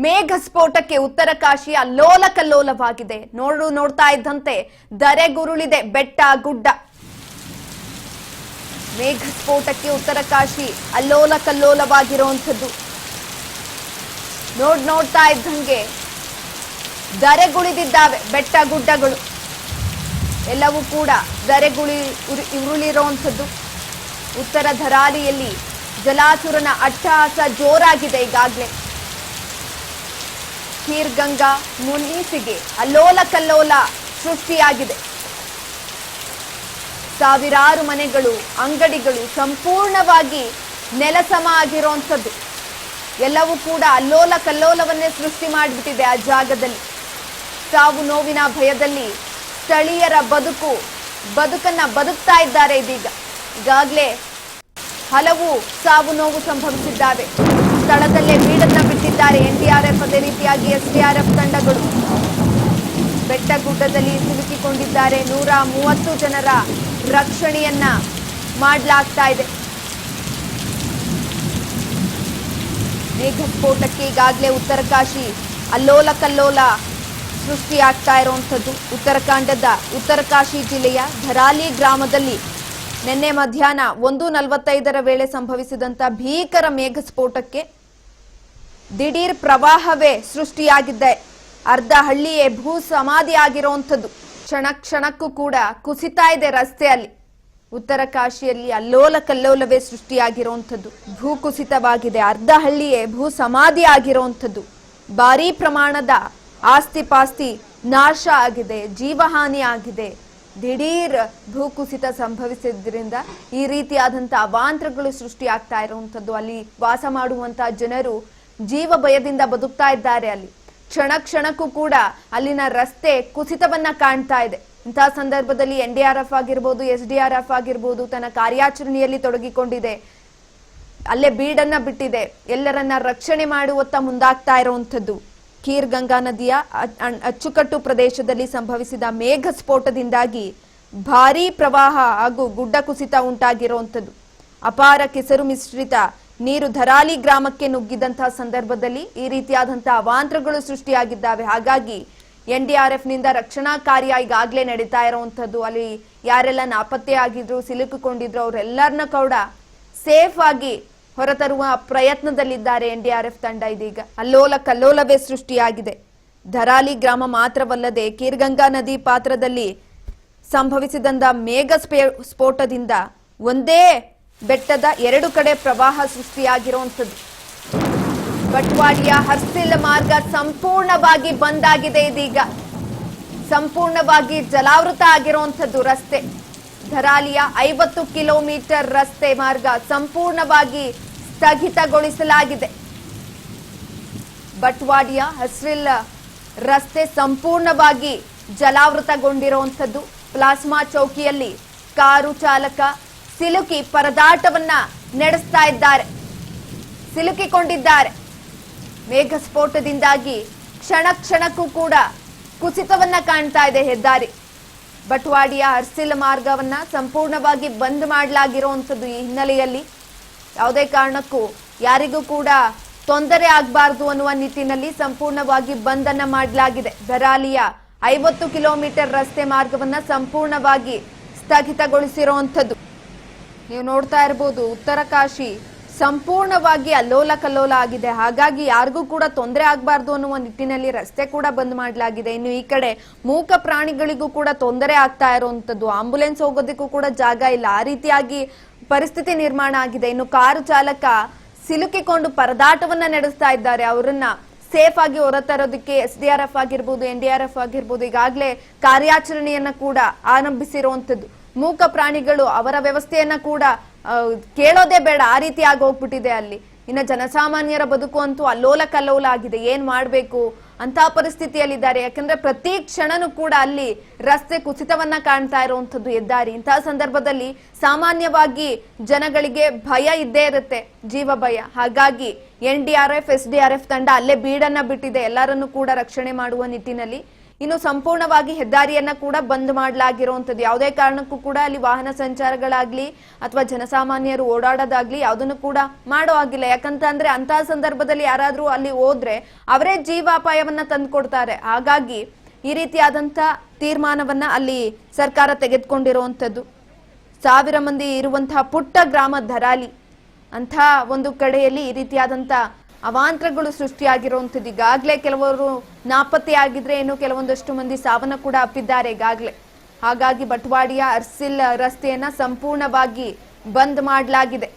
ಮೇಘ ಸ್ಫೋಟಕ್ಕೆ ಉತ್ತರ ಕಾಶಿ ಅಲ್ಲೋಲ ಕಲ್ಲೋಲವಾಗಿದೆ. ನೋಡ್ತಾ ಇದ್ದಂತೆ ಧರೆಗುರುಳಿದೆ ಬೆಟ್ಟ ಗುಡ್ಡ. ಮೇಘ ಸ್ಫೋಟಕ್ಕೆ ಉತ್ತರ ಕಾಶಿ ಅಲ್ಲೋಲ ಕಲ್ಲೋಲವಾಗಿರುವಂಥದ್ದು. ನೋಡ್ತಾ ಇದ್ದಂಗೆ ಧರೆಗುಳಿದಿದ್ದಾವೆ ಬೆಟ್ಟ ಗುಡ್ಡಗಳು ಎಲ್ಲವೂ ಕೂಡ ಉರುಳಿರುವಂಥದ್ದು. ಉತ್ತರ ಧರಾಲಿಯಲ್ಲಿ ಜಲಾಸುರನ ಅಟ್ಟಹಾಸ ಜೋರಾಗಿದೆ. ಈಗಾಗಲೇ ಖೀರ್ಗಂಗಾ ಮುನ್ನೀಸಿಗೆ ಅಲ್ಲೋಲ ಕಲ್ಲೋಲ ಸೃಷ್ಟಿಯಾಗಿದೆ. ಸಾವಿರಾರು ಮನೆಗಳು ಅಂಗಡಿಗಳು ಸಂಪೂರ್ಣವಾಗಿ ನೆಲಸಮ ಆಗಿರುವಂಥದ್ದು. ಎಲ್ಲವೂ ಕೂಡ ಅಲ್ಲೋಲ ಕಲ್ಲೋಲವನ್ನೇ ಸೃಷ್ಟಿ ಮಾಡಿಬಿಟ್ಟಿದೆ. ಆ ಜಾಗದಲ್ಲಿ ಸಾವು ನೋವಿನ ಭಯದಲ್ಲಿ ಸ್ಥಳೀಯರ ಬದುಕನ್ನ ಬದುಕ್ತಾ ಇದ್ದಾರೆ. ಈಗಾಗಲೇ ಹಲವು ಸಾವು ನೋವು ಸಂಭವಿಸಿದ್ದಾವೆ. ಸ್ಥಳದಲ್ಲೇ ಬೀಡನ್ನ ಬಿಟ್ಟಿದ್ದಾರೆ ಎನ್ಡಿಆರ್ಎಫ್, ಅದೇ ರೀತಿಯಾಗಿ ಎಸ್ಡಿಆರ್ಎಫ್ ತಂಡಗಳು. ಬೆಟ್ಟ ಗುಡ್ಡದಲ್ಲಿ ಸಿಲುಕಿಕೊಂಡಿದ್ದಾರೆ. 130 ಜನರ ರಕ್ಷಣೆಯನ್ನ ಮಾಡಲಾಗ್ತಾ ಇದೆ. ಮೇಘ ಸ್ಫೋಟಕ್ಕೆ ಈಗಾಗಲೇ ಉತ್ತರ ಕಾಶಿ ಅಲ್ಲೋಲ ಕಲ್ಲೋಲ ಸೃಷ್ಟಿಯಾಗ್ತಾ ಇರುವಂಥದ್ದು. ಉತ್ತರಾಖಂಡದ ಉತ್ತರ ಕಾಶಿ ಜಿಲ್ಲೆಯ ಧರಾಲಿ ಗ್ರಾಮದಲ್ಲಿ ನಿನ್ನೆ ಮಧ್ಯಾಹ್ನ 1:45 ವೇಳೆ ಸಂಭವಿಸಿದಂತ ಭೀಕರ ಮೇಘ ಸ್ಫೋಟಕ್ಕೆ ದಿಢೀರ್ ಪ್ರವಾಹವೇ ಸೃಷ್ಟಿಯಾಗಿದೆ. ಅರ್ಧ ಹಳ್ಳಿಯೇ ಭೂ ಸಮಾಧಿ ಆಗಿರುವಂಥದ್ದು. ಕ್ಷಣಕ್ಕೂ ಕೂಡ ಕುಸಿತಾ ಇದೆ ರಸ್ತೆಯಲ್ಲಿ. ಉತ್ತರ ಕಾಶಿಯಲ್ಲಿ ಅಲ್ಲೋಲ ಕಲ್ಲೋಲವೇ ಸೃಷ್ಟಿಯಾಗಿರುವಂಥದ್ದು. ಭೂ ಕುಸಿತವಾಗಿದೆ. ಅರ್ಧ ಹಳ್ಳಿಯೇ ಭೂ ಸಮಾಧಿ ಆಗಿರುವಂಥದ್ದು. ಭಾರೀ ಪ್ರಮಾಣದ ಆಸ್ತಿ ಪಾಸ್ತಿ ನಾಶ ಆಗಿದೆ, ಜೀವಹಾನಿ ಆಗಿದೆ. ದಿಢೀರ್ ಭೂಕುಸಿತ ಸಂಭವಿಸಿದ್ರಿಂದ ಈ ರೀತಿಯಾದಂತಹ ಅವಾಂತರಗಳು ಸೃಷ್ಟಿಯಾಗ್ತಾ ಇರುವಂಥದ್ದು. ಅಲ್ಲಿ ವಾಸ ಮಾಡುವಂತಹ ಜನರು ಜೀವ ಭಯದಿಂದ ಬದುಕ್ತಾ ಇದ್ದಾರೆ. ಅಲ್ಲಿ ಕ್ಷಣಕ್ಕೂ ಕೂಡ ಅಲ್ಲಿನ ರಸ್ತೆ ಕುಸಿತವನ್ನ ಕಾಣ್ತಾ ಇದೆ. ಇಂತಹ ಸಂದರ್ಭದಲ್ಲಿ ಎನ್ಡಿಆರ್ಎಫ್ ಆಗಿರ್ಬೋದು, ಎಸ್ಡಿಆರ್ಎಫ್ ಆಗಿರ್ಬೋದು ತನ್ನ ಕಾರ್ಯಾಚರಣೆಯಲ್ಲಿ ತೊಡಗಿಕೊಂಡಿದೆ. ಅಲ್ಲೇ ಬೀಡನ್ನ ಬಿಟ್ಟಿದೆ. ಎಲ್ಲರನ್ನ ರಕ್ಷಣೆ ಮಾಡುವತ್ತ ಮುಂದಾಗ್ತಾ ಇರುವಂಥದ್ದು. ಖೀರ್ಗಂಗಾ ನದಿಯ ಅಚ್ಚುಕಟ್ಟು ಪ್ರದೇಶದಲ್ಲಿ ಸಂಭವಿಸಿದ ಮೇಘ ಸ್ಫೋಟದಿಂದಾಗಿ ಭಾರೀ ಪ್ರವಾಹ ಹಾಗೂ ಗುಡ್ಡ ಕುಸಿತ ಉಂಟಾಗಿರುವಂಥದ್ದು. ಅಪಾರ ಕೆಸರು ಮಿಶ್ರಿತ ನೀರು ಧರಾಲಿ ಗ್ರಾಮಕ್ಕೆ ನುಗ್ಗಿದಂತಹ ಸಂದರ್ಭದಲ್ಲಿ ಈ ರೀತಿಯಾದಂತಹ ಅವಾಂತರಗಳು ಸೃಷ್ಟಿಯಾಗಿದ್ದಾವೆ. ಹಾಗಾಗಿ ಎನ್ಡಿಆರ್ಎಫ್ ನಿಂದ ರಕ್ಷಣಾ ಕಾರ್ಯ ಈಗಾಗಲೇ ನಡೀತಾ ಇರುವಂಥದ್ದು. ಅಲ್ಲಿ ಯಾರೆಲ್ಲ ನಾಪತ್ತೆ ಆಗಿದ್ರು, ಸಿಲುಕಿಕೊಂಡಿದ್ರು ಅವರೆಲ್ಲರನ್ನ ಕೂಡ ಸೇಫ್ ಆಗಿ ಹೊರತರುವ ಪ್ರಯತ್ನದಲ್ಲಿದ್ದಾರೆ ಎನ್ಡಿಆರ್ಎಫ್ ತಂಡ. ಇದೀಗ ಅಲ್ಲೋಲ ಕಲ್ಲೋಲವೇ ಸೃಷ್ಟಿಯಾಗಿದೆ. ಧರಾಲಿ ಗ್ರಾಮ ಮಾತ್ರವಲ್ಲದೆ ಖೀರ್ಗಂಗಾ ನದಿ ಪಾತ್ರದಲ್ಲಿ ಸಂಭವಿಸಿದಂತ ಮೇಘ ಸ್ಫೋಟದಿಂದ ಒಂದೇ ಬೆಟ್ಟದ 2 ಕಡೆ ಪ್ರವಾಹ ಸೃಷ್ಟಿಯಾಗಿರುವಂಥದ್ದು. ಬಟ್ವಾಡಿಯ ಹರ್ಸಿಲ್ ಮಾರ್ಗ ಸಂಪೂರ್ಣವಾಗಿ ಬಂದ್ ಆಗಿದೆ. ಇದೀಗ ಸಂಪೂರ್ಣವಾಗಿ ಜಲಾವೃತ ಆಗಿರುವಂಥದ್ದು ರಸ್ತೆ. ಧರಾಲಿಯ 50 ಕಿಲೋಮೀಟರ್ ರಸ್ತೆ ಮಾರ್ಗ ಸಂಪೂರ್ಣವಾಗಿ ಸ್ಥಗಿತಗೊಳಿಸಲಾಗಿದೆ. ಬಟ್ವಾಡಿಯ ಹಸ್ರಿಲ್ ರಸ್ತೆ ಸಂಪೂರ್ಣವಾಗಿ ಜಲಾವೃತಗೊಂಡಿರುವಂಥದ್ದು. ಪ್ಲಾಸ್ಮಾ ಚೌಕಿಯಲ್ಲಿ ಕಾರು ಚಾಲಕ ಸಿಲುಕಿ ಪರದಾಟವನ್ನ ನಡೆಸ್ತಾ ಇದ್ದಾರೆ, ಸಿಲುಕಿಕೊಂಡಿದ್ದಾರೆ. ಮೇಘ ಸ್ಫೋಟದಿಂದಾಗಿ ಕ್ಷಣಕ್ಕೂ ಕೂಡ ಕುಸಿತವನ್ನ ಕಾಣ್ತಾ ಇದೆ ಹೆದ್ದಾರಿ. ಬಟ್ವಾಡಿಯ ಹರ್ಸಿಲ್ ಮಾರ್ಗವನ್ನ ಸಂಪೂರ್ಣವಾಗಿ ಬಂದ್ ಮಾಡಲಾಗಿರುವಂಥದ್ದು. ಈ ಹಿನ್ನೆಲೆಯಲ್ಲಿ ಯಾವುದೇ ಕಾರಣಕ್ಕೂ ಯಾರಿಗೂ ಕೂಡ ತೊಂದರೆ ಆಗಬಾರದು ಅನ್ನುವ ನಿಟ್ಟಿನಲ್ಲಿ ಸಂಪೂರ್ಣವಾಗಿ ಬಂದ್ ಅನ್ನ ಮಾಡಲಾಗಿದೆ. ಧರಾಲಿಯ 50 ಕಿಲೋಮೀಟರ್ ರಸ್ತೆ ಮಾರ್ಗವನ್ನ ಸಂಪೂರ್ಣವಾಗಿ ಸ್ಥಗಿತಗೊಳಿಸಿರುವಂಥದ್ದು. ನೀವು ನೋಡ್ತಾ ಇರಬಹುದು ಉತ್ತರ ಕಾಶಿ ಸಂಪೂರ್ಣವಾಗಿ ಅಲ್ಲೋಲ ಕಲ್ಲೋಲ ಆಗಿದೆ. ಹಾಗಾಗಿ ಯಾರಿಗೂ ಕೂಡ ತೊಂದರೆ ಆಗಬಾರ್ದು ಅನ್ನುವ ನಿಟ್ಟಿನಲ್ಲಿ ರಸ್ತೆ ಕೂಡ ಬಂದ್ ಮಾಡಲಾಗಿದೆ. ಇನ್ನು ಈ ಕಡೆ ಮೂಕ ಪ್ರಾಣಿಗಳಿಗೂ ಕೂಡ ತೊಂದರೆ ಆಗ್ತಾ ಇರುವಂತದ್ದು. ಆಂಬುಲೆನ್ಸ್ ಹೋಗೋದಕ್ಕೂ ಕೂಡ ಜಾಗ ಇಲ್ಲ. ಆ ರೀತಿಯಾಗಿ ಪರಿಸ್ಥಿತಿ ನಿರ್ಮಾಣ ಆಗಿದೆ. ಇನ್ನು ಕಾರು ಚಾಲಕ ಸಿಲುಕಿಕೊಂಡು ಪರದಾಟವನ್ನ ನಡೆಸ್ತಾ ಇದ್ದಾರೆ. ಅವರನ್ನ ಸೇಫ್ ಆಗಿ ಹೊರತರೋದಕ್ಕೆ ಎಸ್ಡಿಆರ್ಎಫ್ ಆಗಿರ್ಬೋದು, ಎನ್ಡಿಆರ್ಎಫ್ ಆಗಿರ್ಬೋದು ಈಗಾಗಲೇ ಕಾರ್ಯಾಚರಣೆಯನ್ನ ಕೂಡ ಆರಂಭಿಸಿರುವಂತದ್ದು. ಮೂಕ ಪ್ರಾಣಿಗಳು ಅವರ ವ್ಯವಸ್ಥೆಯನ್ನ ಕೂಡ ಕೇಳೋದೇ ಬೇಡ, ಆ ರೀತಿ ಆಗಿ ಹೋಗ್ಬಿಟ್ಟಿದೆ ಅಲ್ಲಿ. ಇನ್ನು ಜನಸಾಮಾನ್ಯರ ಬದುಕು ಅಂತೂ ಅಲ್ಲೋಲ ಕಲ್ಲೋಲ ಆಗಿದೆ. ಏನ್ ಮಾಡ್ಬೇಕು ಅಂತ ಪರಿಸ್ಥಿತಿಯಲ್ಲಿದ್ದಾರೆ. ಯಾಕಂದ್ರೆ ಪ್ರತಿ ಕ್ಷಣನೂ ಕೂಡ ಅಲ್ಲಿ ರಸ್ತೆ ಕುಸಿತವನ್ನ ಕಾಣ್ತಾ ಇರುವಂತದ್ದು ಹೆದ್ದಾರಿ. ಇಂತಹ ಸಂದರ್ಭದಲ್ಲಿ ಸಾಮಾನ್ಯವಾಗಿ ಜನಗಳಿಗೆ ಭಯ ಇದ್ದೇ ಇರುತ್ತೆ, ಜೀವ ಭಯ. ಹಾಗಾಗಿ ಎನ್ಡಿಆರ್ಎಫ್ ಎಸ್ಡಿಆರ್ಎಫ್ ತಂಡ ಅಲ್ಲೇ ಬೀಡನ್ನ ಬಿಟ್ಟಿದೆ. ಎಲ್ಲರನ್ನೂ ಕೂಡ ರಕ್ಷಣೆ ಮಾಡುವ ನಿಟ್ಟಿನಲ್ಲಿ ಇನ್ನು ಸಂಪೂರ್ಣವಾಗಿ ಹೆದ್ದಾರಿಯನ್ನ ಕೂಡ ಬಂದ್ ಮಾಡಲಾಗಿರುವಂತದ್ದು. ಯಾವುದೇ ಕಾರಣಕ್ಕೂ ಕೂಡ ಅಲ್ಲಿ ವಾಹನ ಸಂಚಾರಗಳಾಗ್ಲಿ ಅಥವಾ ಜನಸಾಮಾನ್ಯರು ಓಡಾಡೋದಾಗ್ಲಿ ಯಾವುದನ್ನು ಕೂಡ ಮಾಡೋ ಆಗಿಲ್ಲ. ಯಾಕಂತಂದ್ರೆ ಅಂತಹ ಸಂದರ್ಭದಲ್ಲಿ ಯಾರಾದ್ರೂ ಅಲ್ಲಿ ಹೋದ್ರೆ ಅವರೇ ಜೀವಾಪಾಯವನ್ನ ತಂದುಕೊಡ್ತಾರೆ. ಹಾಗಾಗಿ ಈ ರೀತಿಯಾದಂತ ತೀರ್ಮಾನವನ್ನ ಅಲ್ಲಿ ಸರ್ಕಾರ ತೆಗೆದುಕೊಂಡಿರುವಂತದ್ದು. 1000 ಮಂದಿ ಇರುವಂತಹ ಪುಟ್ಟ ಗ್ರಾಮ ಧರಾಲಿ ಅಂತ ಒಂದು ಕಡೆಯಲ್ಲಿ ಈ ರೀತಿಯಾದಂತ ಅವಾಂತರಗಳು ಸೃಷ್ಟಿಯಾಗಿರುವಂತದ್ದು. ಈಗಾಗಲೇ ಕೆಲವರು ನಾಪತ್ತೆಯಾಗಿದ್ರೆ ಇನ್ನು ಕೆಲವೊಂದಷ್ಟು ಮಂದಿ ಸಾವನ್ನ ಕೂಡ ಅಪ್ಪಿದ್ದಾರೆ ಈಗಾಗಲೇ. ಹಾಗಾಗಿ ಬಟ್ವಾಡಿಯ ಅರ್ಸಿಲ್ ರಸ್ತೆಯನ್ನ ಸಂಪೂರ್ಣವಾಗಿ ಬಂದ್ ಮಾಡಲಾಗಿದೆ.